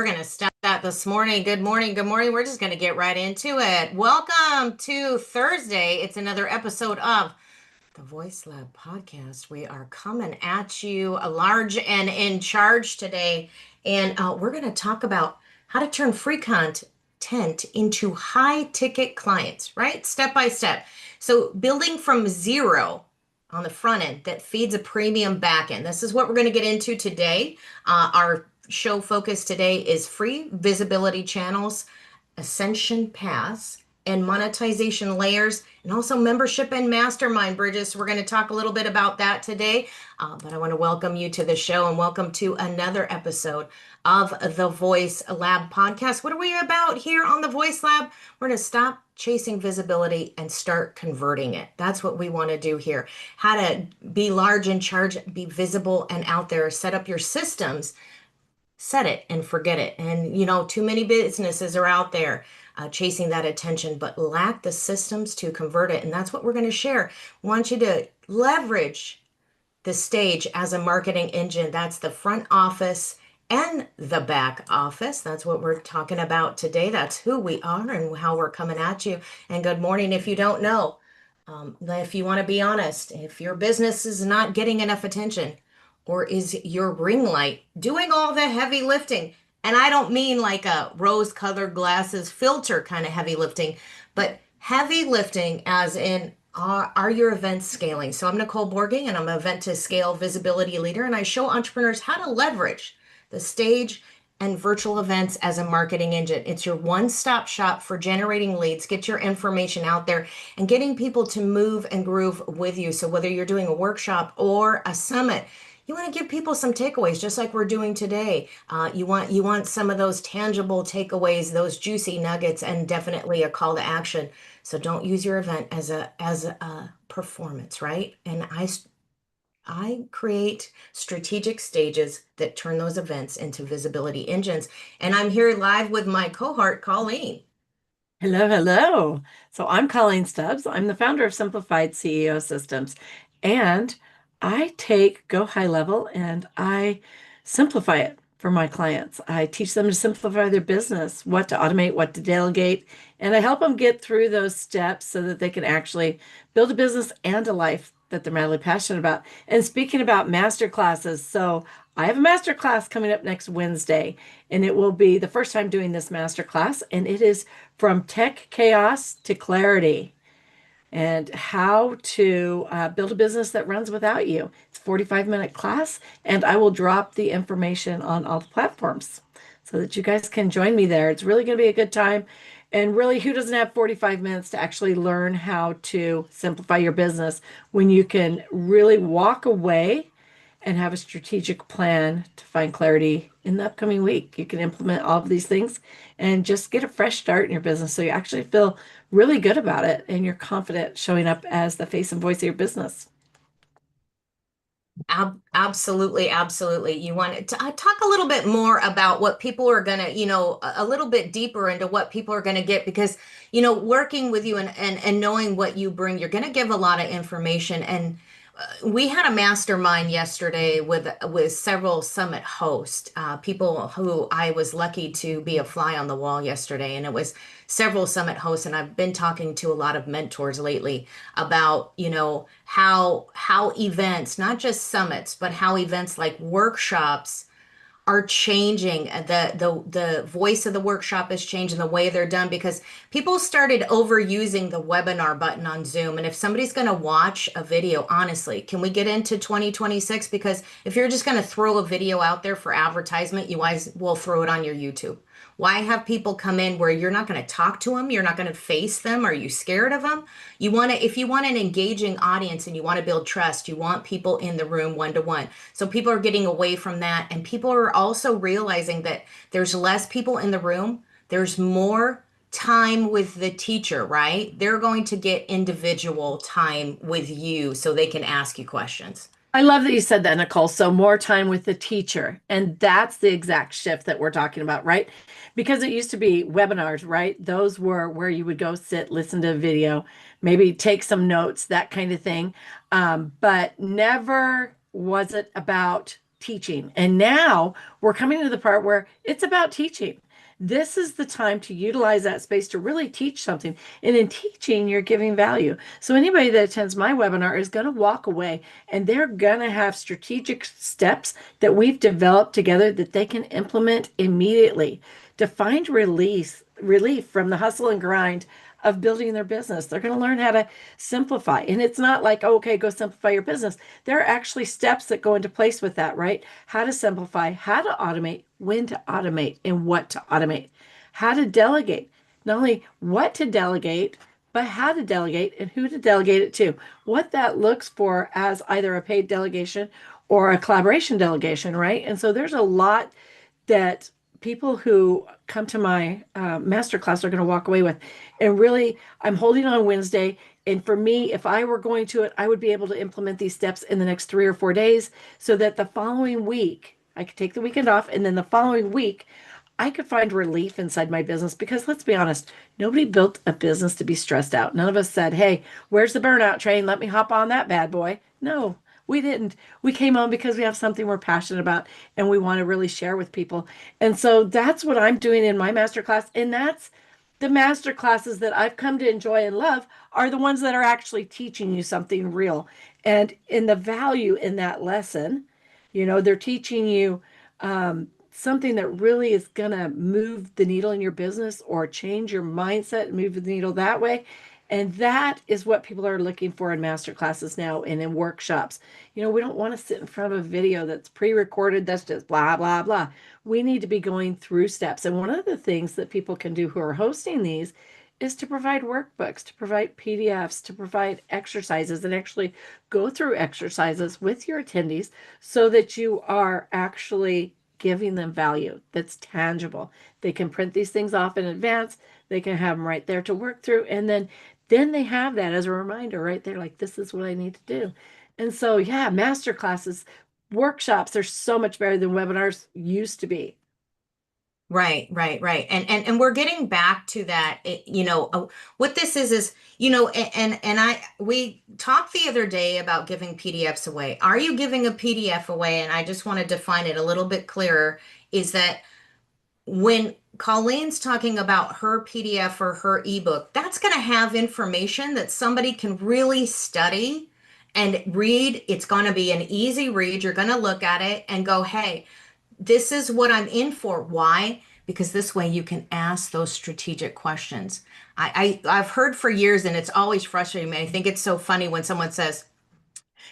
we're going to start that this morning. Good morning. Good morning. We're just going to get right into it. Welcome to Thursday. It's another episode of the VoiceLab podcast. We are coming at you large and in charge today. And we're going to talk about how to turn free content into high ticket clients, right? Step by step. So building from zero on the front end that feeds a premium back end. This is what we're going to get into today. Our show focus today is free visibility channels, ascension paths, and monetization layers, and also membership and mastermind bridges. We're going to talk a little bit about that today, but I want to welcome you to the show and welcome to another episode of the Voice Lab podcast. What are we about here on the Voice Lab? We're going to stop chasing visibility and start converting it. That's what we want to do here. How to be large in charge, be visible and out there, set up your systems, set it and forget it. And too many businesses are out there chasing that attention, but lack the systems to convert it. And that's what we're going to share. We want you to leverage the stage as a marketing engine. That's the front office and the back office. That's what we're talking about today. That's who we are and how we're coming at you. And good morning if you don't know. If you want to be honest, if your business is not getting enough attention, or is your ring light doing all the heavy lifting? And I don't mean like a rose-colored glasses filter kind of heavy lifting, but heavy lifting as in are your events scaling? So I'm Nicole Borging, and I'm an event to scale visibility leader, and I show entrepreneurs how to leverage the stage and virtual events as a marketing engine. It's your one-stop shop for generating leads, get your information out there, and getting people to move and groove with you. So whether you're doing a workshop or a summit, you want to give people some takeaways, just like we're doing today. You want some of those tangible takeaways, those juicy nuggets, and definitely a call to action. So don't use your event as a performance, right? And I create strategic stages that turn those events into visibility engines. And I'm here live with my cohort, Colleen. Hello, hello. So I'm Colleen Stubbs. I'm the founder of Simplified CEO Systems. And I take Go High Level and I simplify it for my clients. I teach them to simplify their business, what to automate, what to delegate, and I help them get through those steps so that they can actually build a business and a life that they're madly passionate about. And speaking about master classes, so I have a master class coming up next Wednesday, and it will be the first time doing this master class, and it is from tech chaos to clarity and how to build a business that runs without you. It's a 45-minute class, and I will drop the information on all the platforms so that you guys can join me there. It's really going to be a good time. And really, who doesn't have 45 minutes to actually learn how to simplify your business when you can really walk away and have a strategic plan to find clarity in the upcoming week? You can implement all of these things and just get a fresh start in your business so you actually feel really good about it and you're confident showing up as the face and voice of your business. Absolutely, absolutely. You want to talk a little bit more about what people are going to, a little bit deeper into what people are going to get, because, working with you and knowing what you bring, you're going to give a lot of information. And we had a mastermind yesterday with several summit hosts, people who I was lucky to be a fly on the wall yesterday, and it was several summit hosts. And I've been talking to a lot of mentors lately about how events, not just summits, but how events like workshops are changing. The voice of the workshop is changing, the way they're done, because people started overusing the webinar button on Zoom. And if somebody's going to watch a video, honestly, can we get into 2026? Because if you're just going to throw a video out there for advertisement, you guys will throw it on your YouTube. Why have people come in where you're not going to talk to them? You're not going to face them. Are you scared of them? If you want an engaging audience and you want to build trust, you want people in the room one-to-one. So people are getting away from that. And people are also realizing that there's less people in the room. There's more time with the teacher, right? They're going to get individual time with you so they can ask you questions. I love that you said that, Nicole. So more time with the teacher. And that's the exact shift that we're talking about, right? Because it used to be webinars, right? Those were where you would go sit, listen to a video, maybe take some notes, that kind of thing. But never was it about teaching. And now we're coming to the part where it's about teaching. This is the time to utilize that space to really teach something. And in teaching, you're giving value. So anybody that attends my webinar is going to walk away and they're going to have strategic steps that we've developed together that they can implement immediately to find relief from the hustle and grind of building their business. They're going to learn how to simplify. And it's not like, oh, okay, go simplify your business. There are actually steps that go into place with that, right? How to simplify, how to automate, when to automate, and what to automate, how to delegate. Not only what to delegate, but how to delegate and who to delegate it to. What that looks for as either a paid delegation or a collaboration delegation, right? And so there's a lot that people who come to my masterclass are going to walk away with. And really, I'm holding on Wednesday. And for me, if I were going to it, I would be able to implement these steps in the next 3 or 4 days so that the following week, I could take the weekend off. And then the following week, I could find relief inside my business because let's be honest, nobody built a business to be stressed out. None of us said, hey, where's the burnout train? Let me hop on that bad boy. No, we didn't. We came on because we have something we're passionate about and we want to really share with people. And so that's what I'm doing in my masterclass. And that's the master classes that I've come to enjoy and love are the ones that are actually teaching you something real. And in the value in that lesson, they're teaching you something that really is going to move the needle in your business or change your mindset and move the needle that way. And that is what people are looking for in master classes now and in workshops. We don't want to sit in front of a video that's pre-recorded, that's just blah, blah, blah. We need to be going through steps. And one of the things that people can do who are hosting these is to provide workbooks, to provide PDFs, to provide exercises, and actually go through exercises with your attendees so that you are actually giving them value that's tangible. They can print these things off in advance. They can have them right there to work through. And then they have that as a reminder right there, like, this is what I need to do. And so, yeah, master classes, workshops are so much better than webinars used to be. Right, right, right. And we're getting back to that. What this is, and we talked the other day about giving PDFs away. Are you giving a PDF away? And I just want to define it a little bit clearer, is that when Colleen's talking about her PDF or her ebook, that's going to have information that somebody can really study and read. It's going to be an easy read. You're going to look at it and go, hey, this is what I'm in for. Why? Because this way you can ask those strategic questions. I've heard for years, and it's always frustrating me. I think it's so funny when someone says,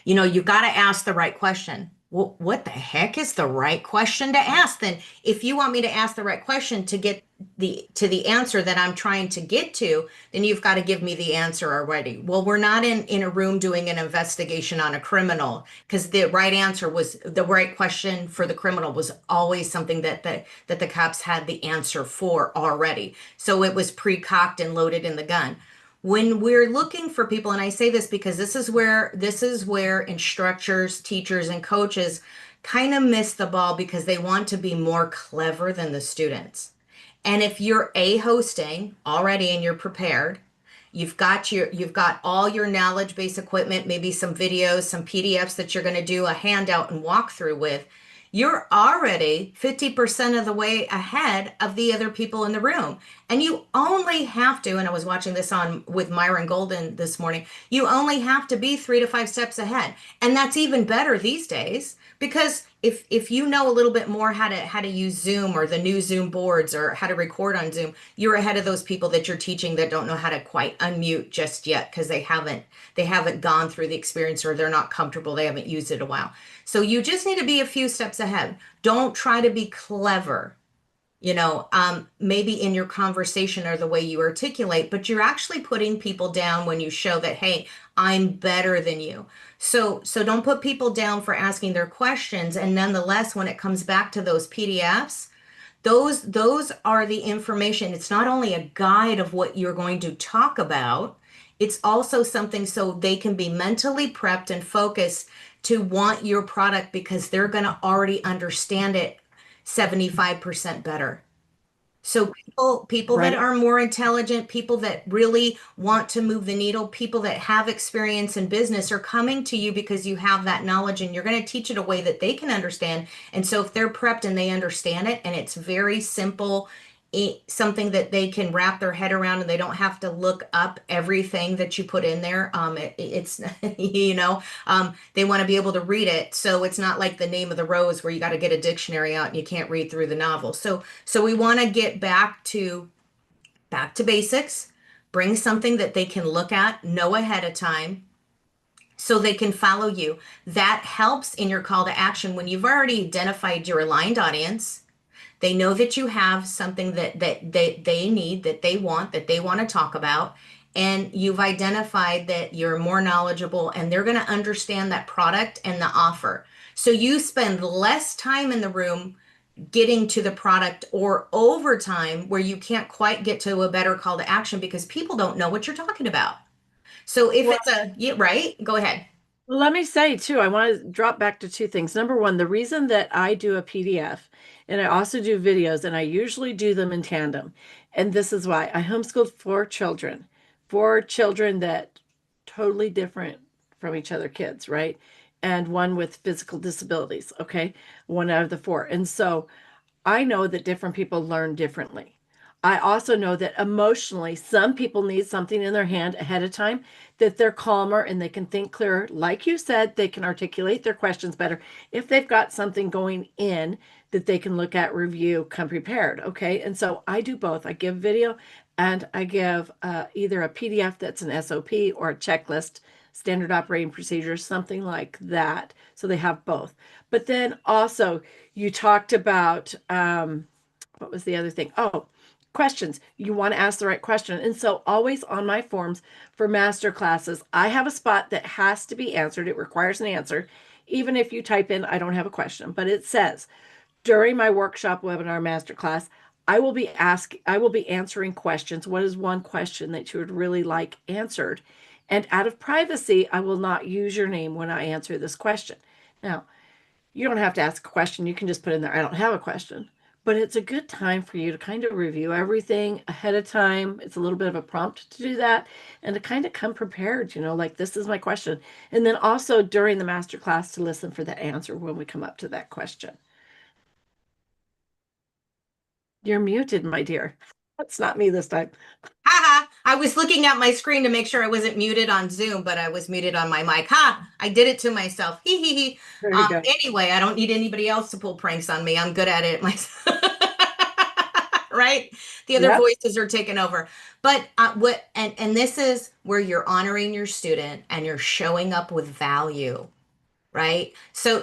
you've got to ask the right question. Well, what the heck is the right question to ask then? If you want me to ask the right question to get the answer that I'm trying to get to, then you've got to give me the answer already. Well, we're not in a room doing an investigation on a criminal because the right answer was the right question for the criminal was always something that the cops had the answer for already. So it was pre-cocked and loaded in the gun. When we're looking for people, and I say this because this is where instructors, teachers, and coaches kind of miss the ball because they want to be more clever than the students. And if you're hosting already and you're prepared, you've got all your knowledge base equipment, maybe some videos, some PDFs that you're going to do a handout and walk through with, you're already 50% of the way ahead of the other people in the room. And you only have to, and I was watching this on with Myron Golden this morning, you only have to be 3 to 5 steps ahead. And that's even better these days because if you know a little bit more how to use Zoom or the new Zoom boards or how to record on Zoom, you're ahead of those people that you're teaching that don't know how to quite unmute just yet because they haven't gone through the experience or they're not comfortable, they haven't used it in a while. So you just need to be a few steps ahead. Don't try to be clever, maybe in your conversation or the way you articulate, but you're actually putting people down when you show that, hey, I'm better than you. So don't put people down for asking their questions. And nonetheless, when it comes back to those PDFs, those are the information. It's not only a guide of what you're going to talk about, it's also something so they can be mentally prepped and focused to want your product because they're going to already understand it 75% better. So people that right? are more intelligent, people that really want to move the needle, people that have experience in business are coming to you because you have that knowledge and you're going to teach it a way that they can understand. And so if they're prepped and they understand it and it's very simple, something that they can wrap their head around and they don't have to look up everything that you put in there. It's, they want to be able to read it. So it's not like the name of the rose where you got to get a dictionary out and you can't read through the novel. So we want to get back to basics, bring something that they can look at, know ahead of time, so they can follow you. That helps in your call to action when you've already identified your aligned audience. They know that you have something that they need, that they want to talk about, and you've identified that you're more knowledgeable and they're going to understand that product and the offer. So you spend less time in the room getting to the product or overtime where you can't quite get to a better call to action because people don't know what you're talking about. So if Well, it's yeah, right, go ahead. let me say too, I want to drop back to two things. Number one, the reason that I do a PDF and I also do videos, and I usually do them in tandem. And this is why I homeschooled four children that totally different from each other kids, right? And one with physical disabilities, okay? One out of the four. And so I know that different people learn differently. I also know that emotionally, some people need something in their hand ahead of time that they're calmer and they can think clearer. Like you said, they can articulate their questions better if they've got something going in that they can look at, review, come prepared. Okay. And so I do both. I give video and I give either a PDF that's an SOP or a checklist, standard operating procedures, something like that. So they have both. But then also, you talked about what was the other thing? Oh, questions. You want to ask the right question. And so always on my forms for master classes, I have a spot that has to be answered. It requires an answer. Even if you type in, I don't have a question, but it says during my workshop, webinar, masterclass, I will be answering questions. What is one question that you would really like answered? And out of privacy, I will not use your name when I answer this question. Now, you don't have to ask a question. You can just put in there, I don't have a question. But it's a good time for you to kind of review everything ahead of time. It's a little bit of a prompt to do that and to kind of come prepared, like this is my question. And then also during the master class to listen for that answer when we come up to that question. You're muted, my dear. That's not me this time. Haha, I was looking at my screen to make sure I wasn't muted on Zoom, but I was muted on my mic. Ha, I did it to myself. Hee hee hee. There you go. Anyway, I don't need anybody else to pull pranks on me. I'm good at it myself. Right? The other Yep. voices are taking over. But what and this is where you're honoring your student and you're showing up with value, right? So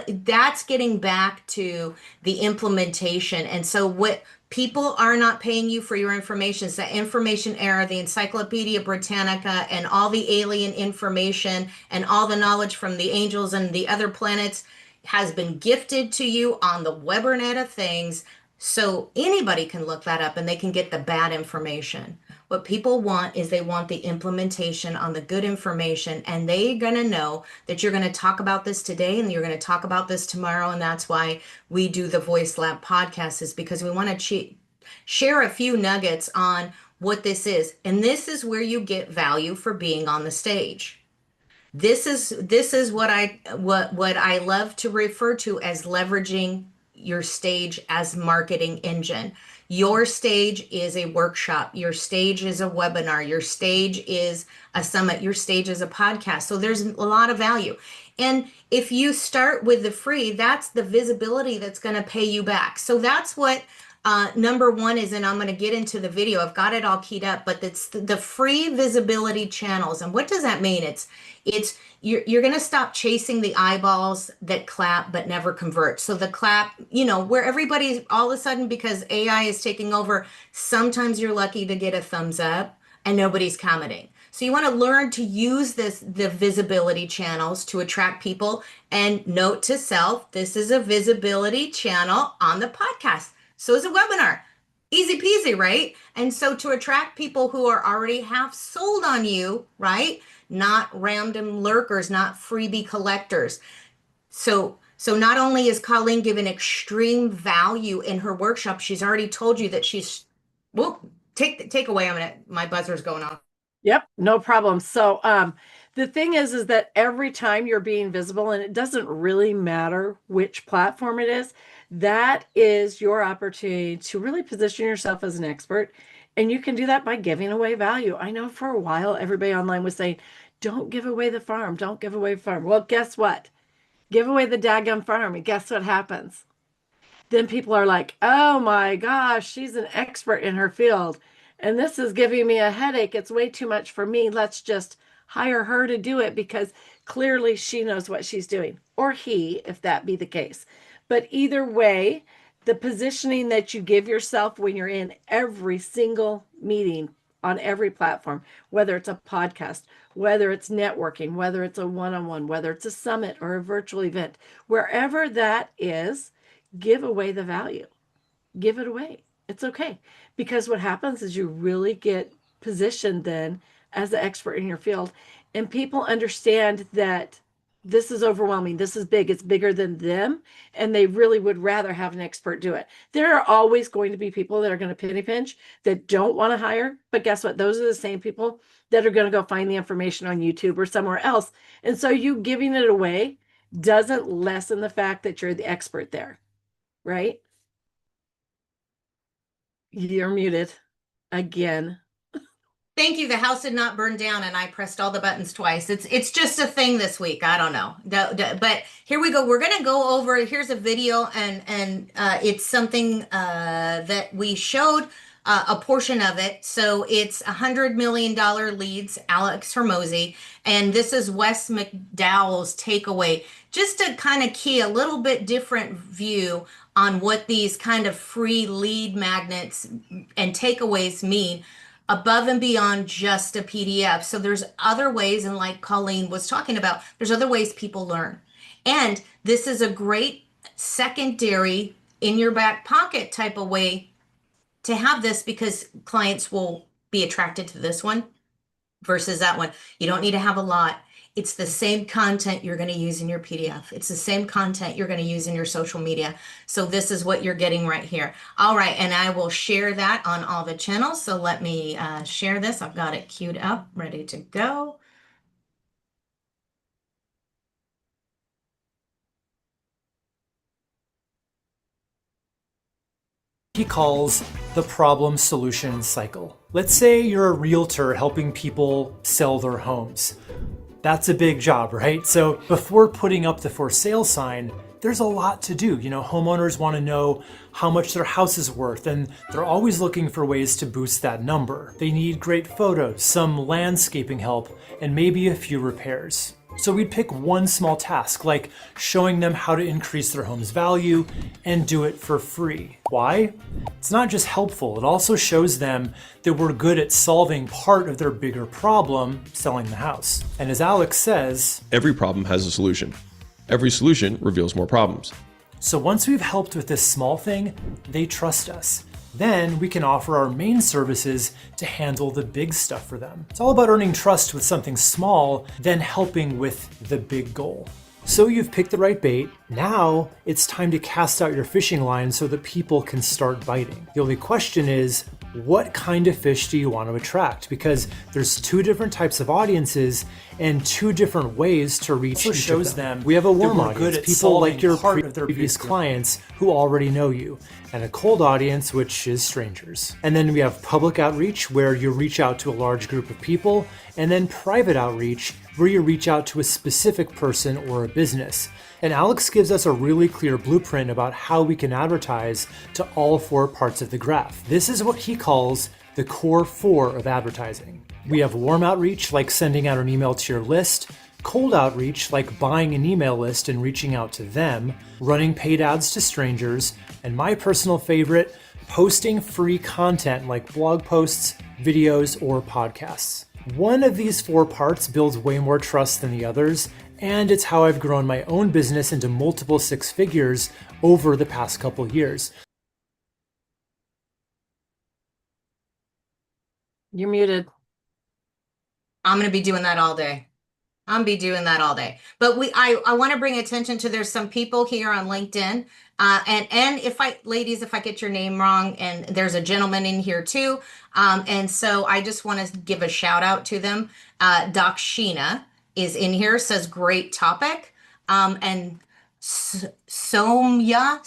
that's getting back to the implementation. And so what people are not paying you for your information. It's the information era, the Encyclopedia Britannica, and all the alien information and all the knowledge from the angels and the other planets has been gifted to you on the Webernet of things. So anybody can look that up and they can get the bad information. What people want is they want the implementation on the good information, and they're going to know that you're going to talk about this today and you're going to talk about this tomorrow. And that's why we do the Voice Lab podcast, is because we want to share a few nuggets on what this is. And this is where you get value for being on the stage. This is what I love to refer to as leveraging your stage as marketing engine. Your stage is a workshop, your stage is a webinar, your stage is a summit, your stage is a podcast. So there's a lot of value. And if you start with the free, that's the visibility that's going to pay you back. So that's what number one is, and I'm going to get into the video. I've got it all keyed up, but it's the free visibility channels. And what does that mean? It's you're going to stop chasing the eyeballs that clap but never convert. So the clap, where everybody all of a sudden, because AI is taking over, sometimes you're lucky to get a thumbs up and nobody's commenting. So you want to learn to use the visibility channels to attract people. And note to self, this is a visibility channel on the podcast. So is a webinar. Easy peasy, right? And so to attract people who are already half sold on you, right? Not random lurkers, not freebie collectors. So So not only is Colleen giving extreme value in her workshop, she's already told you that she's, well, take away. My buzzer's going off. Yep, no problem. So, the thing is that every time you're being visible, and it doesn't really matter which platform it is, that is your opportunity to really position yourself as an expert. And you can do that by giving away value. I know for a while, everybody online was saying, don't give away the farm, don't give away the farm. Well, guess what? Give away the daggum farm, and guess what happens? Then people are like, oh my gosh, she's an expert in her field. And this is giving me a headache. It's way too much for me. Let's just hire her to do it because clearly she knows what she's doing, or he, if that be the case. But either way, the positioning that you give yourself when you're in every single meeting on every platform, whether it's a podcast, whether it's networking, whether it's a one on one, whether it's a summit or a virtual event, wherever that is, give away the value. Give it away. It's okay. Because what happens is you really get positioned then as the expert in your field, and people understand that this is overwhelming. This is big. It's bigger than them. And they really would rather have an expert do it. There are always going to be people that are going to penny pinch that don't want to hire. But guess what? Those are the same people that are going to go find the information on YouTube or somewhere else. And so you giving it away doesn't lessen the fact that you're the expert there, right? You're muted again. Thank you. The house did not burn down, and I pressed all the buttons twice. It's just a thing this week. I don't know. But here we go. We're gonna go over. Here's a video, and it's something that we showed a portion of it. So it's $100 million leads, Alex Hermosi, and this is Wes McDowell's takeaway. Just to kind of key a little bit different view on what these kind of free lead magnets and takeaways mean above and beyond just a PDF. So there's other ways, and like Colleen was talking about, there's other ways people learn. And this is a great secondary in your back pocket type of way to have this because clients will be attracted to this one versus that one. You don't need to have a lot. It's the same content you're going to use in your PDF. It's the same content you're going to use in your social media. So this is what you're getting right here. All right, and I will share that on all the channels. So let me share this. I've got it queued up, ready to go. He calls the problem solution cycle. Let's say you're a realtor helping people sell their homes. That's a big job, right? So before putting up the for sale sign, there's a lot to do. You know, homeowners want to know how much their house is worth, and they're always looking for ways to boost that number. They need great photos, some landscaping help, and maybe a few repairs. So we'd pick one small task, like showing them how to increase their home's value and do it for free. Why? It's not just helpful, it also shows them that we're good at solving part of their bigger problem, selling the house. And as Alex says, every problem has a solution. Every solution reveals more problems. So once we've helped with this small thing, they trust us. Then we can offer our main services to handle the big stuff for them. It's all about earning trust with something small, then helping with the big goal. So you've picked the right bait. Now it's time to cast out your fishing line so that people can start biting. The only question is, what kind of fish do you want to attract? Because there's two different types of audiences and two different ways to reach each shows of them. We have a warm audience, people like your previous clients who already know you, and a cold audience, which is strangers. And then we have public outreach, where you reach out to a large group of people, and then private outreach, where you reach out to a specific person or a business. And Alex gives us a really clear blueprint about how we can advertise to all four parts of the graph. This is what he calls the core four of advertising. We have warm outreach, like sending out an email to your list, cold outreach, like buying an email list and reaching out to them, running paid ads to strangers, and my personal favorite, posting free content like blog posts, videos, or podcasts. One of these four parts builds way more trust than the others, and it's how I've grown my own business into multiple six figures over the past couple years. You're muted. I'm going to be doing that all day. I'm be doing that all day. But I want to bring attention to there's some people here on LinkedIn. And if ladies, if I get your name wrong, and there's a gentleman in here too. And so I just want to give a shout out to them. Doc Sheena is in here, says great topic. And Somya.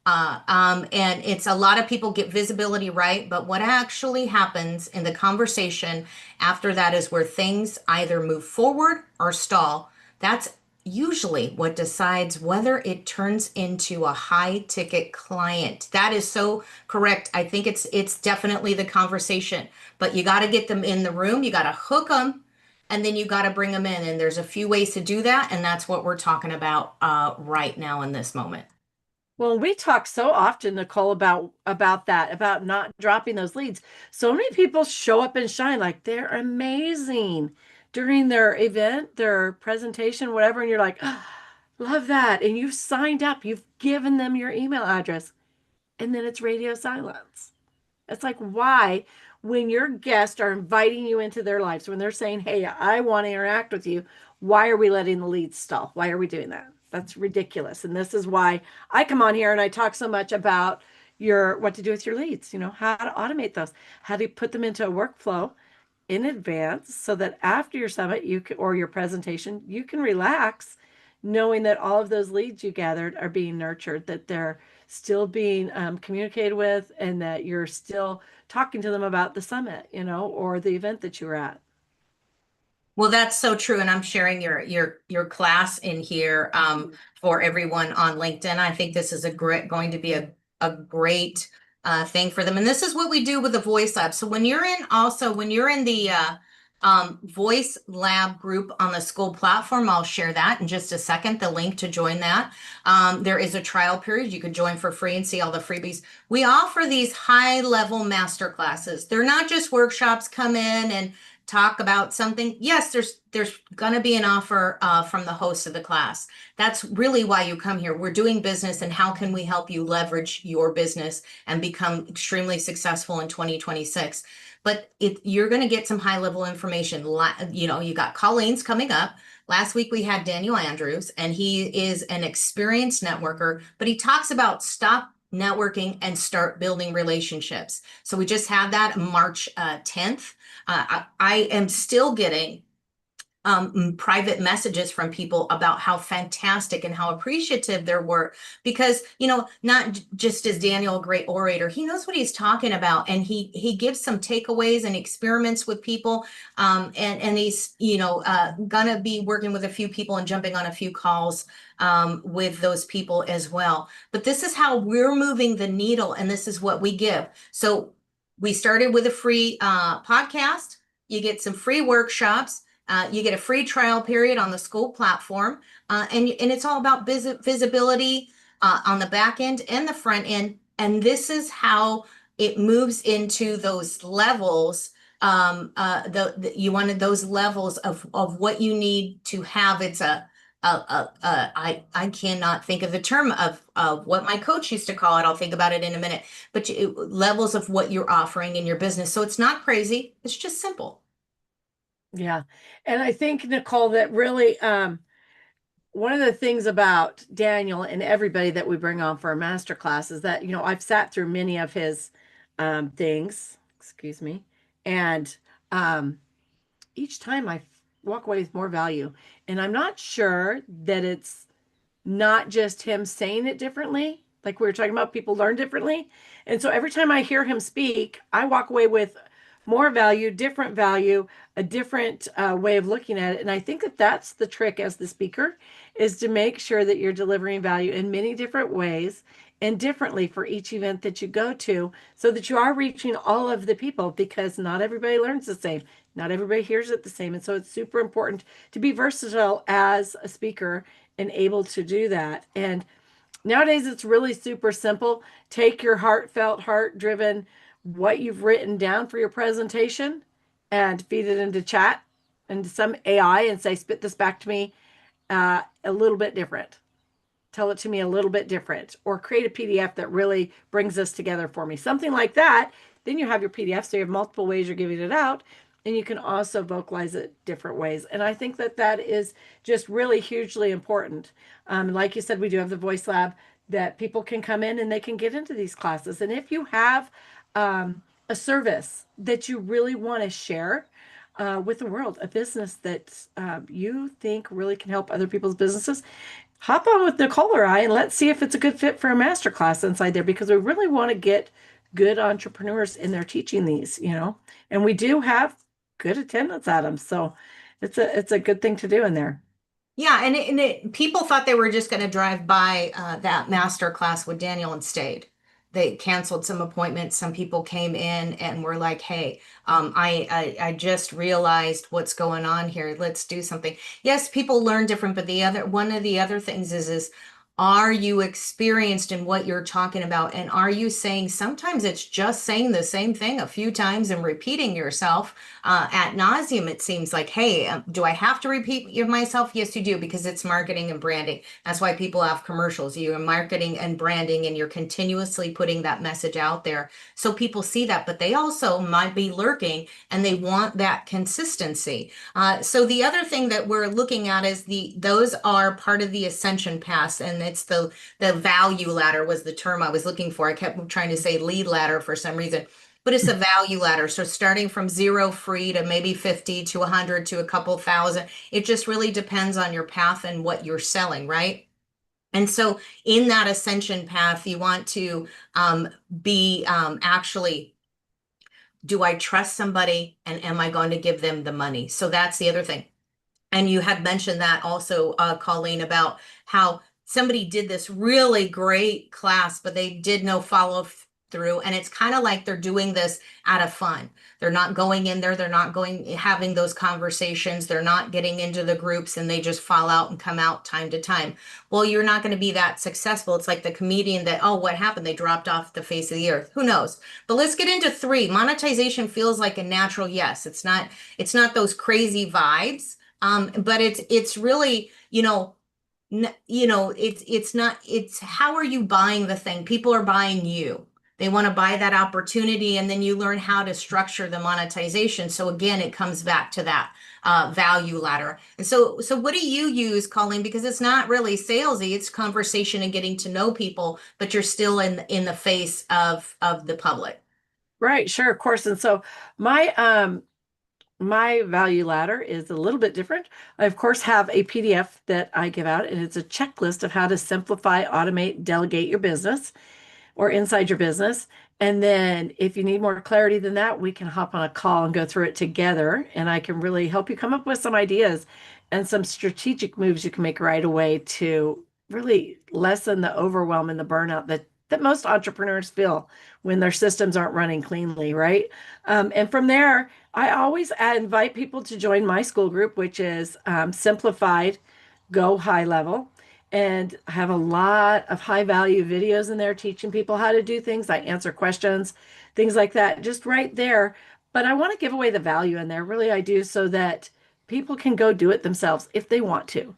And it's a lot of people get visibility right, but what actually happens in the conversation after that is where things either move forward or stall. That's usually what decides whether it turns into a high ticket client. That is so correct. I think it's definitely the conversation, but you got to get them in the room, you got to hook them, and then you got to bring them in. And there's a few ways to do that, and that's what we're talking about right now in this moment. Well, we talk so often, Nicole, about that, about not dropping those leads. So many people show up and shine like they're amazing during their event, their presentation, whatever, and you're like, "Ah, love that." And you've signed up, you've given them your email address, and then it's radio silence. It's like, why, when your guests are inviting you into their lives, when they're saying, "Hey, I want to interact with you," why are we letting the leads stall? Why are we doing that? That's ridiculous. And this is why I come on here and I talk so much about what to do with your leads, how to automate those, how to put them into a workflow in advance so that after your summit or your presentation, you can relax knowing that all of those leads you gathered are being nurtured, that they're still being communicated with, and that you're still talking to them about the summit, or the event that you were at. Well, that's so true, and I'm sharing your class in here for everyone on LinkedIn. I think this is going to be a great thing for them, and this is what we do with the VoiceLab. So when you're in the VoiceLab group on the school platform, I'll share that in just a second. The link to join that. There is a trial period. You can join for free and see all the freebies. We offer these high-level master classes. They're not just workshops. Come in and talk about something. Yes, there's going to be an offer from the host of the class. That's really why you come here. We're doing business, and how can we help you leverage your business and become extremely successful in 2026? But you're going to get some high level information. You got Colleen's coming up. Last week we had Daniel Andrews, and he is an experienced networker, but he talks about stop networking and start building relationships. So we just had that March 10th. I am still getting private messages from people about how fantastic and how appreciative there were, because not just is Daniel a great orator, he knows what he's talking about, and he gives some takeaways and experiments with people, and he's gonna be working with a few people and jumping on a few calls with those people as well. But this is how we're moving the needle, and this is what we give. So we started with a free podcast. You get some free workshops. You get a free trial period on the school platform, and it's all about visibility on the back end and the front end. And this is how it moves into those levels. You wanted those levels of what you need to have. It's I cannot think of the term of what my coach used to call it. I'll think about it in a minute. But levels of what you're offering in your business. So it's not crazy. It's just simple. Yeah. And I think, Nicole, that really one of the things about Daniel and everybody that we bring on for a master class is that, I've sat through many of his things, excuse me, and each time I walk away with more value. And I'm not sure that it's not just him saying it differently. Like we were talking about, people learn differently. And so every time I hear him speak, I walk away with more value, a different way of looking at it. And I think that that's the trick as the speaker, is to make sure that you're delivering value in many different ways and differently for each event that you go to, so that you are reaching all of the people, because not everybody learns the same. Not everybody hears it the same. And so it's super important to be versatile as a speaker and able to do that. And nowadays it's really super simple. Take your heartfelt, heart-driven, what you've written down for your presentation, and feed it into chat, into some AI, and say, spit this back to me a little bit different. Tell it to me a little bit different, or create a PDF that really brings this together for me. Something like that. Then you have your PDF, so you have multiple ways you're giving it out. and you can also vocalize it different ways. And I think that that is just really hugely important. Like you said, we do have the Voice Lab that people can come in and they can get into these classes. And if you have a service that you really want to share with the world, a business that you think really can help other people's businesses, hop on with Nicole or I and let's see if it's a good fit for a master class inside there, because we really want to get good entrepreneurs in there teaching these, and we do have good attendance at them. So it's a good thing to do in there. Yeah, people thought they were just going to drive by that master class with Daniel and stayed. They canceled some appointments. Some people came in and were like, "Hey, I just realized what's going on here. Let's do something." Yes, people learn different, but the other one of the other things is are you experienced in what you're talking about? And are you saying sometimes it's just saying the same thing a few times and repeating yourself ad nauseum? It seems like, hey, do I have to repeat myself? Yes, you do, because it's marketing and branding. That's why people have commercials. You're marketing and branding, and you're continuously putting that message out there. So people see that, but they also might be lurking and they want that consistency. So the other thing that we're looking at is those are part of the ascension paths, and it's the value ladder was the term I was looking for. I kept trying to say lead ladder for some reason, but it's a value ladder. So starting from zero free to maybe 50 to 100 to a couple thousand, it just really depends on your path and what you're selling, right? And so in that ascension path, you want to be actually, do I trust somebody and am I going to give them the money? So that's the other thing. And you had mentioned that also, Colleen, about how somebody did this really great class, but they did no follow through. And it's kind of like they're doing this out of fun. They're not going in there. They're not having those conversations. They're not getting into the groups, and they just fall out and come out time to time. Well, you're not going to be that successful. It's like the comedian that, oh, what happened? They dropped off the face of the earth. Who knows? But let's get into three. Monetization feels like a natural yes. It's not those crazy vibes. But it's really, it's not, it's how are you buying the thing? People are buying you. They want to buy that opportunity, and then you learn how to structure the monetization. So again, it comes back to that value ladder. And so what do you use, Colleen? Because it's not really salesy, it's conversation and getting to know people, but you're still in the face of the public. Right, sure, of course. And so my value ladder is a little bit different. I, of course, have a PDF that I give out, and it's a checklist of how to simplify, automate, delegate your business or inside your business. And then if you need more clarity than that, we can hop on a call and go through it together. And I can really help you come up with some ideas and some strategic moves you can make right away to really lessen the overwhelm and the burnout that most entrepreneurs feel when their systems aren't running cleanly, right? And from there, I always invite people to join my school group, which is Simplified, Go High Level. And I have a lot of high value videos in there teaching people how to do things. I answer questions, things like that, just right there. But I want to give away the value in there. Really, I do, so that people can go do it themselves if they want to.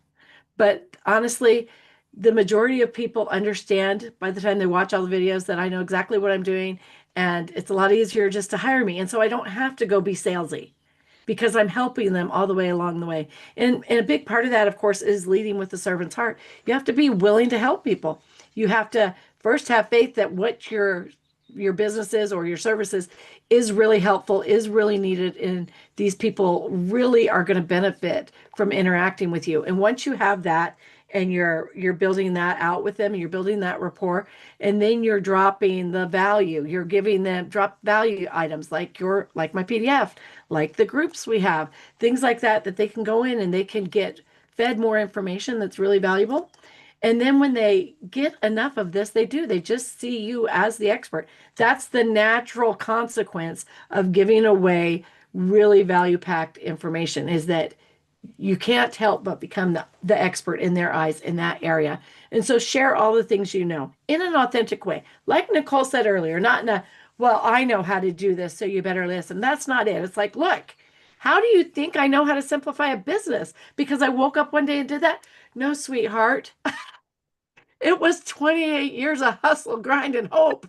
But honestly, the majority of people understand by the time they watch all the videos that I know exactly what I'm doing. And it's a lot easier just to hire me. And so I don't have to go be salesy, because I'm helping them all the way along the way. And a big part of that, of course, is leading with the servant's heart. You have to be willing to help people. You have to first have faith that what your businesses or your services is really helpful, is really needed, and these people really are going to benefit from interacting with you. And once you have that, and you're building that out with them, and you're building that rapport, and then you're dropping the value. You're giving them drop value items like my PDF, like the groups we have, things like that they can go in and they can get fed more information that's really valuable. And then when they get enough of this, they just see you as the expert. That's the natural consequence of giving away really value packed information, is that you can't help but become the expert in their eyes in that area. And so share all the things you know in an authentic way. Like Nicole said earlier, not in a, well, I know how to do this, so you better listen. That's not it. It's like, look, how do you think I know how to simplify a business? Because I woke up one day and did that? No, sweetheart. It was 28 years of hustle, grind, and hope.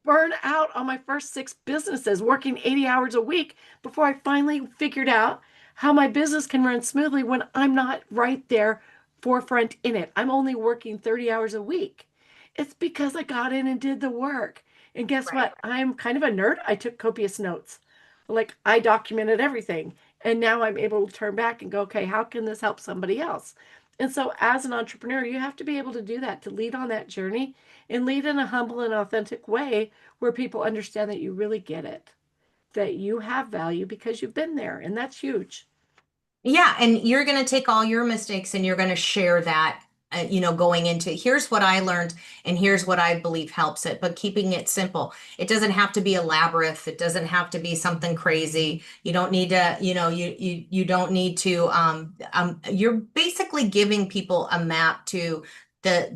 burn out on my first 6 businesses, working 80 hours a week before I finally figured out how my business can run smoothly when I'm not right there forefront in it. I'm only working 30 hours a week. It's because I got in and did the work. And guess Right. what? I'm kind of a nerd. I took copious notes. Like I documented everything. And now I'm able to turn back and go, okay, how can this help somebody else? And so, as an entrepreneur, you have to be able to do that, to lead on that journey and lead in a humble and authentic way where people understand that you really get it, that you have value because you've been there. And that's huge. Yeah, and you're going to take all your mistakes and you're going to share that, going into here's what I learned and here's what I believe helps it, but keeping it simple. It doesn't have to be elaborate. It doesn't have to be something crazy. You don't need to, you don't need to, you're basically giving people a map to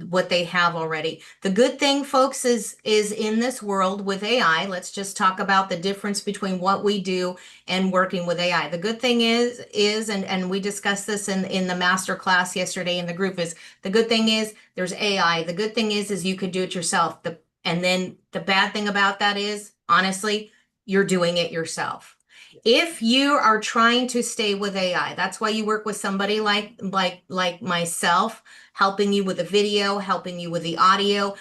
what they have already. The good thing, folks, is in this world with AI, let's just talk about the difference between what we do and working with AI. The good thing is and we discussed this in the master class yesterday in the group, is the good thing is there's AI. The good thing is you could do it yourself. And then the bad thing about that is, honestly, you're doing it yourself. If you are trying to stay with AI, that's why you work with somebody like myself, helping you with the video, helping you with the audio,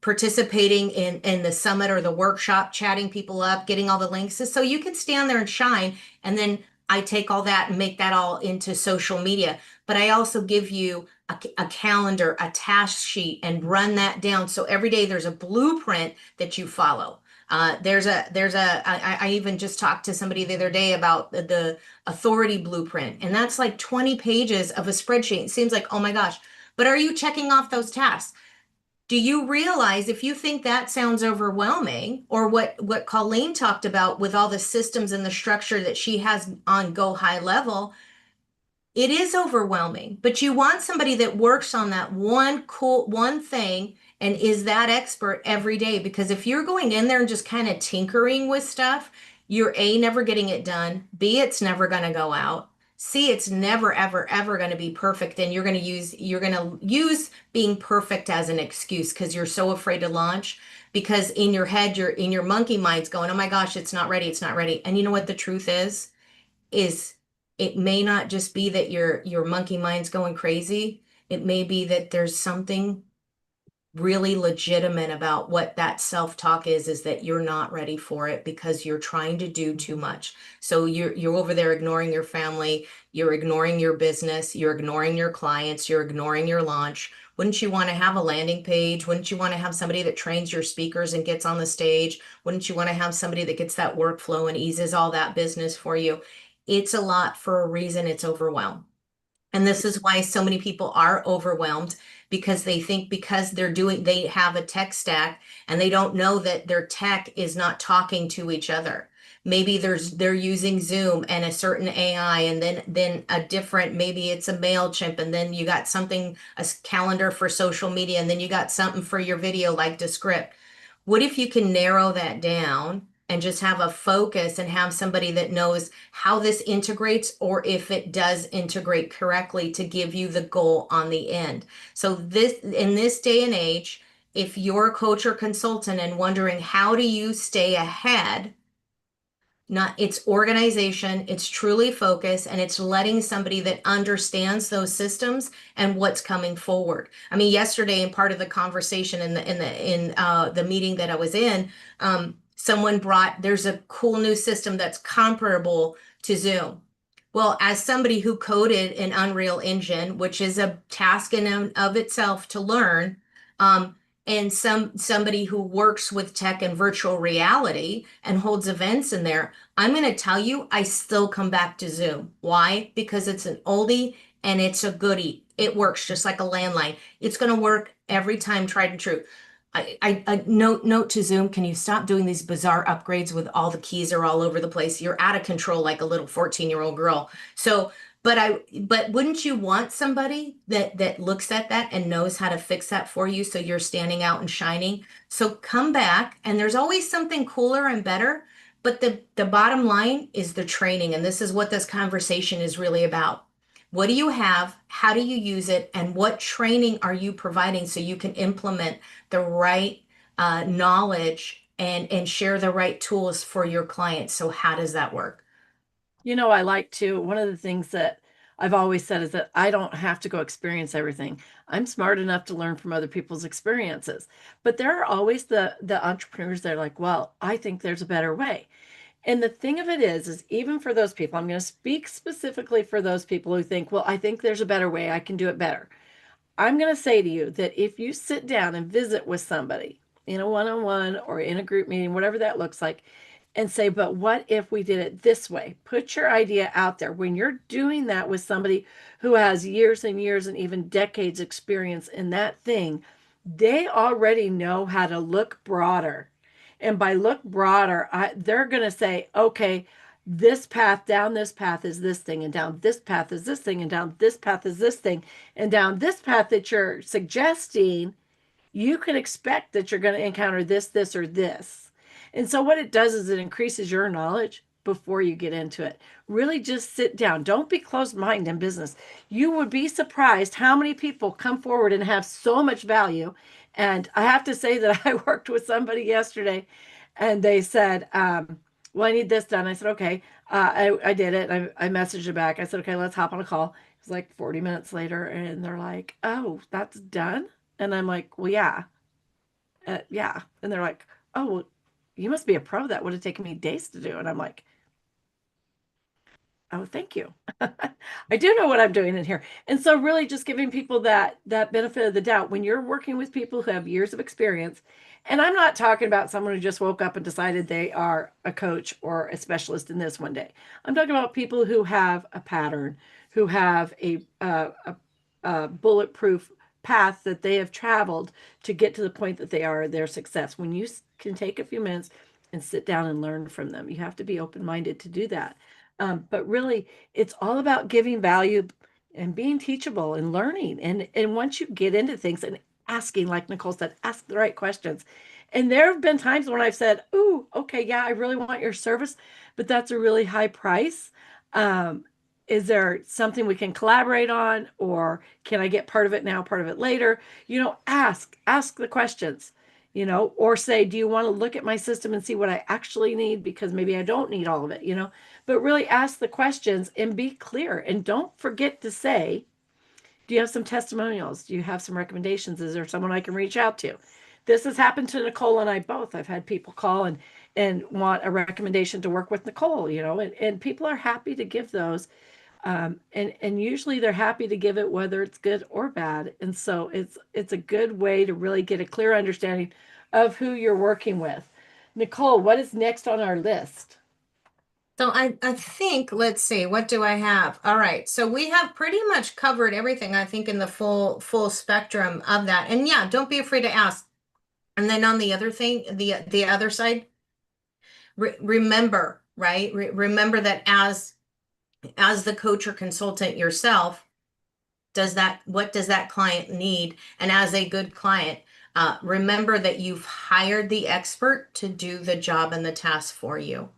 participating in the summit or the workshop, chatting people up, getting all the links, so you can stand there and shine. And then I take all that and make that all into social media. But I also give you a calendar, a task sheet, and run that down. So every day there's a blueprint that you follow. I even just talked to somebody the other day about the authority blueprint, and that's like 20 pages of a spreadsheet. It seems like, oh my gosh, but are you checking off those tasks? Do you realize, if you think that sounds overwhelming, or what Colleen talked about with all the systems and the structure that she has on Go High Level, it is overwhelming, but you want somebody that works on that one thing and is that expert every day. Because if you're going in there and just kind of tinkering with stuff, you're A, never getting it done. B, it's never going to go out. C, it's never, ever, ever going to be perfect. And you're going to use being perfect as an excuse because you're so afraid to launch. Because in your head, you're in your monkey mind's going, oh my gosh, it's not ready. It's not ready. And you know what the truth is it may not just be that your monkey mind's going crazy. It may be that there's something really legitimate about what that self-talk is that you're not ready for it because you're trying to do too much. So you're over there ignoring your family, you're ignoring your business, you're ignoring your clients, you're ignoring your launch. Wouldn't you want to have a landing page? Wouldn't you want to have somebody that trains your speakers and gets on the stage? Wouldn't you want to have somebody that gets that workflow and eases all that business for you? It's a lot for a reason. It's overwhelmed. And this is why so many people are overwhelmed, because they think because they have a tech stack and they don't know that their tech is not talking to each other. Maybe they're using Zoom and a certain AI, and then a different, maybe it's a MailChimp, and then you got something, a calendar for social media, and then you got something for your video like Descript. What if you can narrow that down and just have a focus and have somebody that knows how this integrates, or if it does integrate correctly, to give you the goal on the end? So in this day and age, if you're a coach or consultant and wondering how do you stay ahead, not it's organization, it's truly focus, and it's letting somebody that understands those systems and what's coming forward. I mean, yesterday, in part of the conversation in the meeting that I was in, someone brought, there's a cool new system that's comparable to Zoom. Well, as somebody who coded in Unreal Engine, which is a task in and of itself to learn, and somebody who works with tech and virtual reality and holds events in there, I'm going to tell you, I still come back to Zoom. Why? Because it's an oldie and it's a goodie. It works just like a landline. It's going to work every time, tried and true. I note to Zoom, can you stop doing these bizarre upgrades with all the keys are all over the place? You're out of control like a little 14-year-old girl. So, but wouldn't you want somebody that looks at that and knows how to fix that for you so you're standing out and shining? So come back, and there's always something cooler and better, but the bottom line is the training, and this is what this conversation is really about. What do you have? How do you use it? And what training are you providing so you can implement the right knowledge and share the right tools for your clients. So how does that work? I like to, one of the things that I've always said is that I don't have to go experience everything. I'm smart enough to learn from other people's experiences. But there are always the entrepreneurs that are like, well, I think there's a better way. And the thing of it is even for those people, I'm going to speak specifically for those people who think, well, I think there's a better way. I can do it better. I'm going to say to you that if you sit down and visit with somebody in a one-on-one or in a group meeting, whatever that looks like, and say, but what if we did it this way? Put your idea out there. When you're doing that with somebody who has years and years and even decades experience in that thing, they already know how to look broader. And by look broader, they're going to say, okay, this path, down this path is this thing, and down this path is this thing, and down this path is this thing, and down this path that you're suggesting, you can expect that you're going to encounter this, this, or this. And so what it does is it increases your knowledge before you get into it. Really just sit down. Don't be closed-minded in business. You would be surprised how many people come forward and have so much value. And I have to say that I worked with somebody yesterday and they said, well, I need this done. I said, okay. I did it. I messaged it back. I said, okay, let's hop on a call. It was like 40 minutes later and they're like, oh, that's done? And I'm like, well, yeah. Yeah. And they're like, oh, well, you must be a pro. That would have taken me days to do. And I'm like, oh, thank you. I do know what I'm doing in here. And so really just giving people that benefit of the doubt when you're working with people who have years of experience. And I'm not talking about someone who just woke up and decided they are a coach or a specialist in this one day. I'm talking about people who have a pattern, who have a bulletproof path that they have traveled to get to the point that they are their success. When you can take a few minutes and sit down and learn from them, you have to be open-minded to do that. But really, it's all about giving value and being teachable and learning. And once you get into things and asking, like Nicole said, ask the right questions. And there have been times when I've said, "Ooh, okay, yeah, I really want your service, but that's a really high price. Is there something we can collaborate on, or can I get part of it now, part of it later?" Ask the questions. Or say, do you want to look at my system and see what I actually need? Because maybe I don't need all of it. But really ask the questions and be clear. And don't forget to say, do you have some testimonials? Do you have some recommendations? Is there someone I can reach out to? This has happened to Nicole and I both. I've had people call and want a recommendation to work with Nicole, and people are happy to give those. And usually they're happy to give it whether it's good or bad. And so it's a good way to really get a clear understanding of who you're working with. Nicole, what is next on our list? So I think, let's see, what do I have? All right. So we have pretty much covered everything, I think, in the full spectrum of that. And yeah, don't be afraid to ask. And then on the other thing, the other side, remember, right? Remember that as the coach or consultant yourself, what does that client need? And as a good client, remember that you've hired the expert to do the job and the task for you.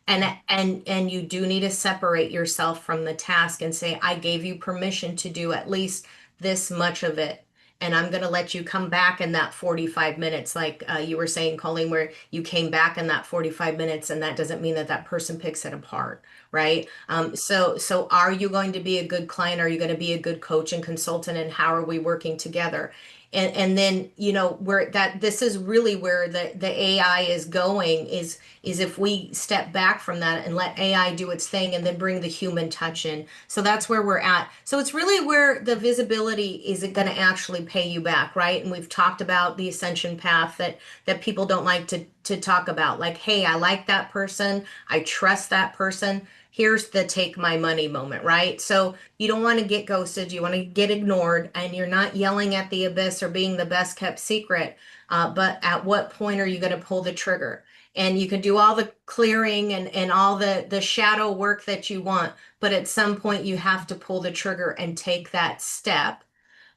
And you do need to separate yourself from the task and say, I gave you permission to do at least this much of it. And I'm going to let you come back in that 45 minutes, like you were saying, Colleen, where you came back in that 45 minutes, and that doesn't mean that that person picks it apart, right? So are you going to be a good client? Are you going to be a good coach and consultant? And how are we working together? And then, where that this is really where the AI is going is if we step back from that and let AI do its thing and then bring the human touch in. So that's where we're at. So it's really where the visibility is going to actually pay you back, right? And we've talked about the ascension path that people don't like to talk about. Like, hey, I like that person. I trust that person. Here's the take my money moment, right? So you don't want to get ghosted. You want to get ignored, and you're not yelling at the abyss or being the best kept secret. But at what point are you going to pull the trigger? And you can do all the clearing and all the shadow work that you want, but at some point you have to pull the trigger and take that step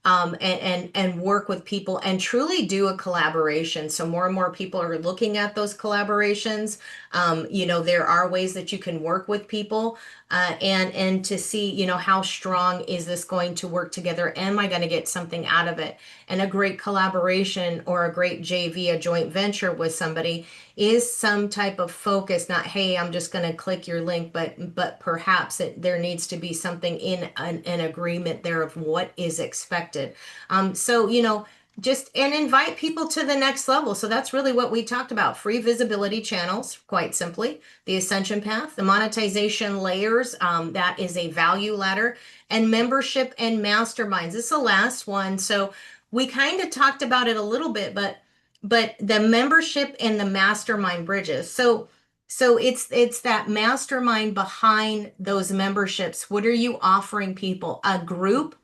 and work with people and truly do a collaboration. So more and more people are looking at those collaborations. There are ways that you can work with people, and to see, how strong is this going to work together? Am I going to get something out of it? And a great collaboration or a great JV, a joint venture with somebody, is some type of focus, not, hey, I'm just going to click your link, but perhaps there needs to be something in an agreement there of what is expected. So, just and invite people to the next level. So that's really what we talked about. Free visibility channels, quite simply, the ascension path, the monetization layers, that is a value ladder, and membership and masterminds. This is the last one. So we kind of talked about it a little bit, but the membership and the mastermind bridges. So it's that mastermind behind those memberships. What are you offering people? A group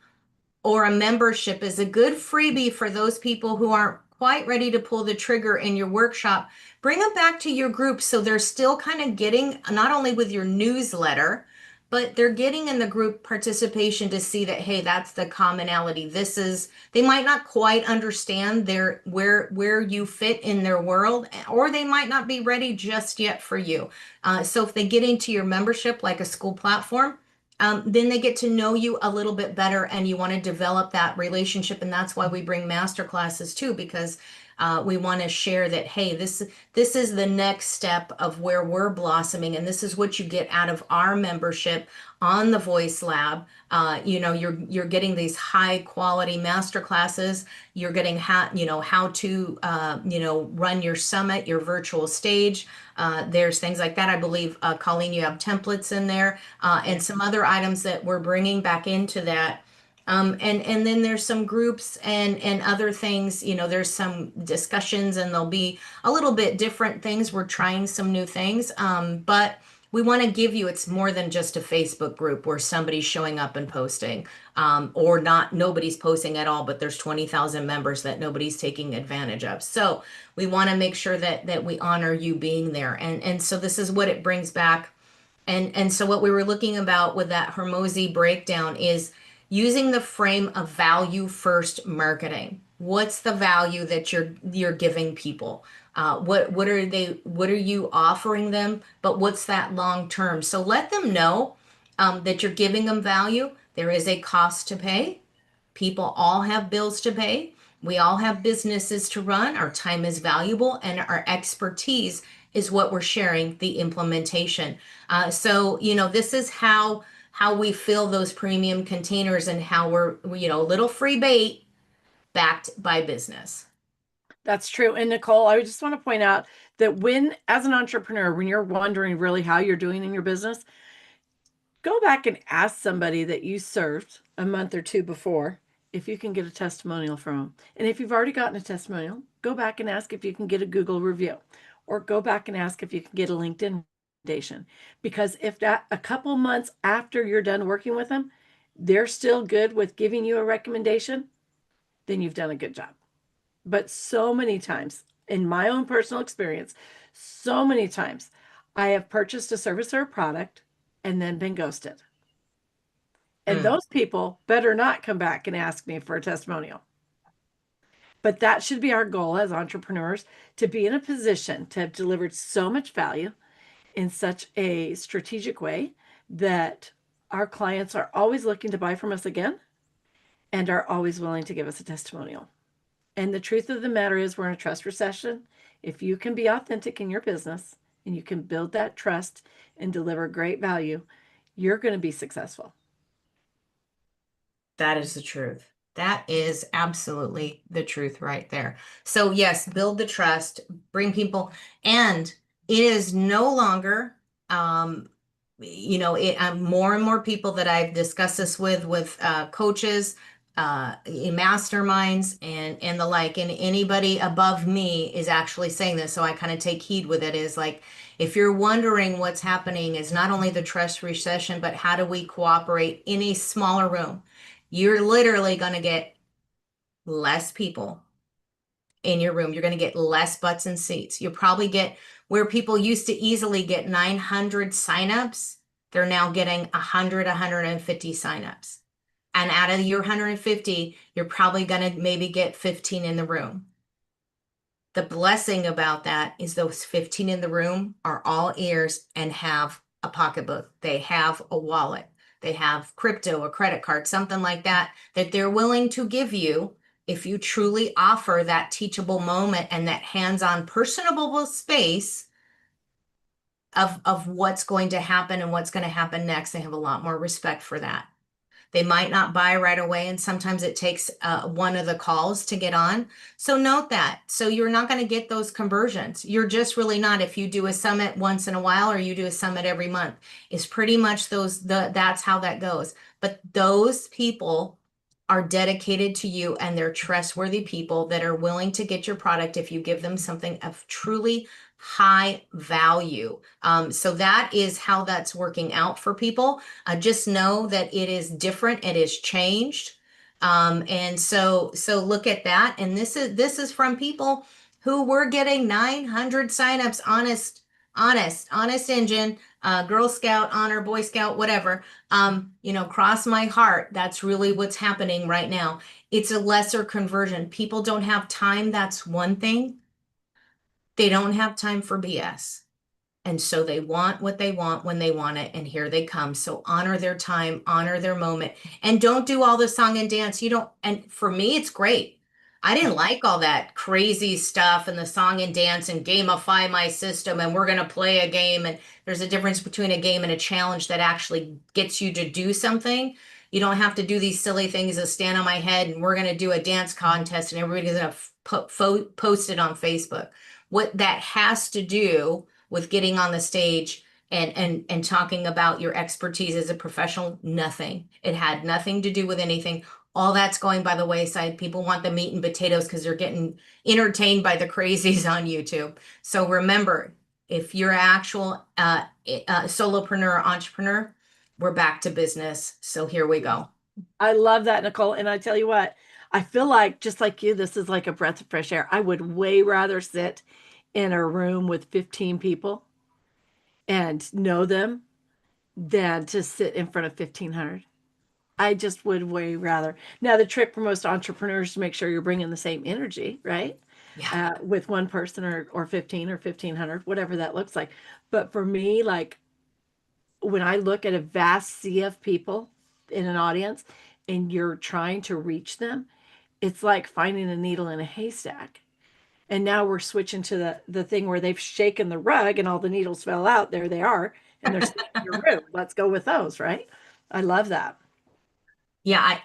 or a membership is a good freebie for those people who aren't quite ready to pull the trigger in your workshop. Bring them back to your group so they're still kind of getting not only with your newsletter, but they're getting in the group participation to see that, hey, that's the commonality. They might not quite understand where you fit in their world, or they might not be ready just yet for you. So if they get into your membership like a school platform, then they get to know you a little bit better, and you want to develop that relationship. And that's why we bring master classes too, because we want to share that, hey, this is the next step of where we're blossoming, and this is what you get out of our membership on the VoiceLab. You're getting these high quality master classes. You're getting how to run your summit, your virtual stage. There's things like that. I believe, Colleen, you have templates in there, and some other items that we're bringing back into that. And then there's some groups and other things, there's some discussions, and there'll be a little bit different things. We're trying some new things, but we want to give you, it's more than just a Facebook group where somebody's showing up and posting, or not, nobody's posting at all, but there's 20,000 members that nobody's taking advantage of. So we want to make sure that we honor you being there. And so this is what it brings back. And so what we were looking about with that Hormozy breakdown is using the frame of value first marketing. What's the value that you're giving people? What are you offering them? But what's that long term? So let them know that you're giving them value. There is a cost to pay. People all have bills to pay. We all have businesses to run. Our time is valuable, and our expertise is what we're sharing, the implementation. So, this is how we fill those premium containers, and how we're, little free bait backed by business. That's true. And Nicole, I just want to point out that as an entrepreneur, when you're wondering really how you're doing in your business, go back and ask somebody that you served a month or two before if you can get a testimonial from them. And if you've already gotten a testimonial, go back and ask if you can get a Google review, or go back and ask if you can get a LinkedIn recommendation. Because if that a couple months after you're done working with them, they're still good with giving you a recommendation, then you've done a good job. But so many times, in my own personal experience, so many times I have purchased a service or a product and then been ghosted. And those people better not come back and ask me for a testimonial. But that should be our goal as entrepreneurs, to be in a position to have delivered so much value in such a strategic way that our clients are always looking to buy from us again, and are always willing to give us a testimonial. And the truth of the matter is, we're in a trust recession. If you can be authentic in your business and you can build that trust and deliver great value, you're going to be successful. That is the truth. That is absolutely the truth right there. So yes, build the trust, bring people, and it is no longer, more and more people that I've discussed this with coaches, in masterminds and the like, and anybody above me is actually saying this, so I kind of take heed with it, is like, if you're wondering what's happening, is not only the trust recession, but how do we cooperate in a smaller room? You're literally going to get less people in your room. You're going to get less butts and seats. You'll probably get, where people used to easily get 900 signups, they're now getting 100, 150 signups And out of your 150, you're probably going to maybe get 15 in the room. The blessing about that is those 15 in the room are all ears and have a pocketbook. They have a wallet. They have crypto, a credit card, something like that, that they're willing to give you if you truly offer that teachable moment and that hands-on personable space of what's going to happen and what's going to happen next. They have a lot more respect for that. They might not buy right away, and sometimes it takes one of the calls to get on. So note that. So you're not going to get those conversions. You're just really not. If you do a summit once in a while or you do a summit every month, it's pretty much that's how that goes. But those people are dedicated to you and they're trustworthy people that are willing to get your product if you give them something of truly high value. So that is how that's working out for people. Just know that it is different. It is changed. And so look at that. And this is from people who were getting 900 signups, honest engine, Girl Scout, Honor, Boy Scout, whatever. Cross my heart. That's really what's happening right now. It's a lesser conversion. People don't have time. That's one thing. They don't have time for BS. And so they want what they want when they want it, and here they come. So honor their time, honor their moment, and don't do all the song and dance. You don't, and for me, it's great. I didn't like all that crazy stuff and the song and dance and gamify my system and we're going to play a game. And there's a difference between a game and a challenge that actually gets you to do something. You don't have to do these silly things as stand on my head and we're going to do a dance contest and everybody's going to post it on Facebook. What that has to do with getting on the stage and talking about your expertise as a professional, nothing. It had nothing to do with anything. All that's going by the wayside. People want the meat and potatoes because they're getting entertained by the crazies on YouTube. So remember, if you're an actual solopreneur, entrepreneur, we're back to business. So here we go. I love that, Nicole. And I tell you what, I feel like just like you, this is like a breath of fresh air. I would way rather sit in a room with 15 people and know them than to sit in front of 1,500. I just would way rather. Now, the trick for most entrepreneurs is to make sure you're bringing the same energy, right? Yeah. With one person or 15 or 1,500, whatever that looks like. But for me, like when I look at a vast sea of people in an audience and you're trying to reach them, it's like finding a needle in a haystack. And now we're switching to the thing where they've shaken the rug and all the needles fell out. There they are. And they're sitting in your room. Let's go with those, right? I love that. Yeah,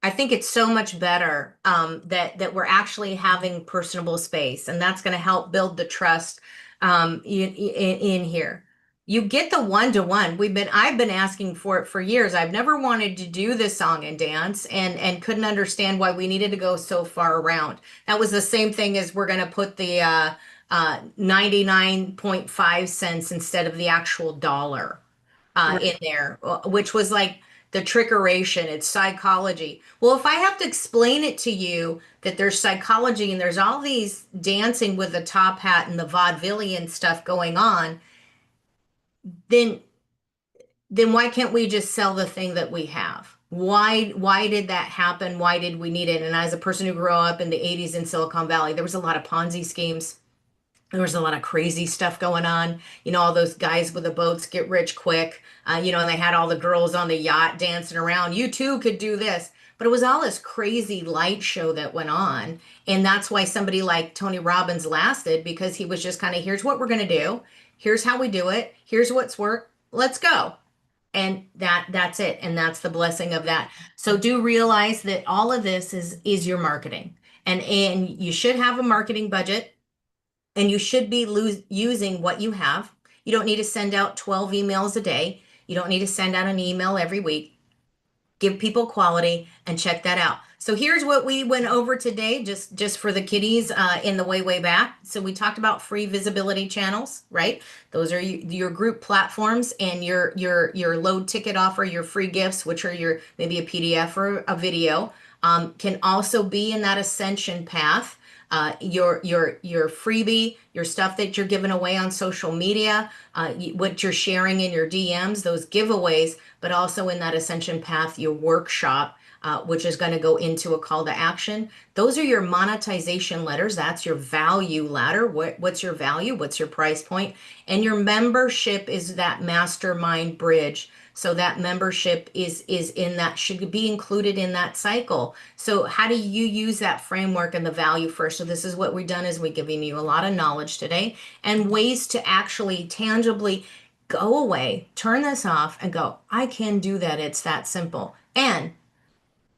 I think it's so much better that we're actually having personable space, and that's going to help build the trust in here. You get the one-to-one. I've been asking for it for years. I've never wanted to do this song and dance, and couldn't understand why we needed to go so far around. That was the same thing as we're going to put the 99.5 cents instead of the actual dollar in there, which was like the trickeration. It's psychology. Well, if I have to explain it to you that there's psychology and there's all these dancing with the top hat and the vaudevillian stuff going on, then why can't we just sell the thing that we have? Why did that happen? Why did we need it? And as a person who grew up in the 80s in Silicon Valley, there was a lot of Ponzi schemes. There was a lot of crazy stuff going on. All those guys with the boats get rich quick. And they had all the girls on the yacht dancing around. You too could do this. But it was all this crazy light show that went on. And that's why somebody like Tony Robbins lasted, because he was just kind of, here's what we're going to do. Here's how we do it. Here's what's worked. Let's go. And that's it. And that's the blessing of that. So do realize that all of this is your marketing. And you should have a marketing budget. And you should be using what you have. You don't need to send out 12 emails a day. You don't need to send out an email every week. Give people quality and check that out. So here's what we went over today, just for the kiddies in the way back. So we talked about free visibility channels, right? Those are your group platforms and your low ticket offer, your free gifts, which are your maybe a PDF or a video, can also be in that ascension path. your freebie, your stuff that you're giving away on social media, what you're sharing in your DMs, those giveaways, but also in that Ascension Path, your workshop, which is going to go into a call to action. Those are your monetization letters. That's your value ladder. What's your value? What's your price point? And your membership is that mastermind bridge. So that membership is in that, should be included in that cycle. So how do you use that framework and the value first? So this is what we've done, is we're giving you a lot of knowledge today and ways to actually tangibly go away, turn this off and go, I can do that. It's that simple. And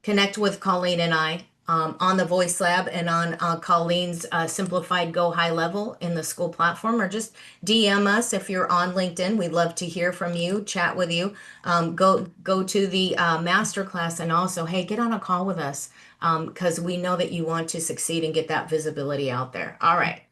connect with Colleen and I on the VoiceLab and on Colleen's Simplified Go High Level in the school platform, or just DM us if you're on LinkedIn. We'd love to hear from you, chat with you. Go to the masterclass, and also, hey, get on a call with us because we know that you want to succeed and get that visibility out there. All right.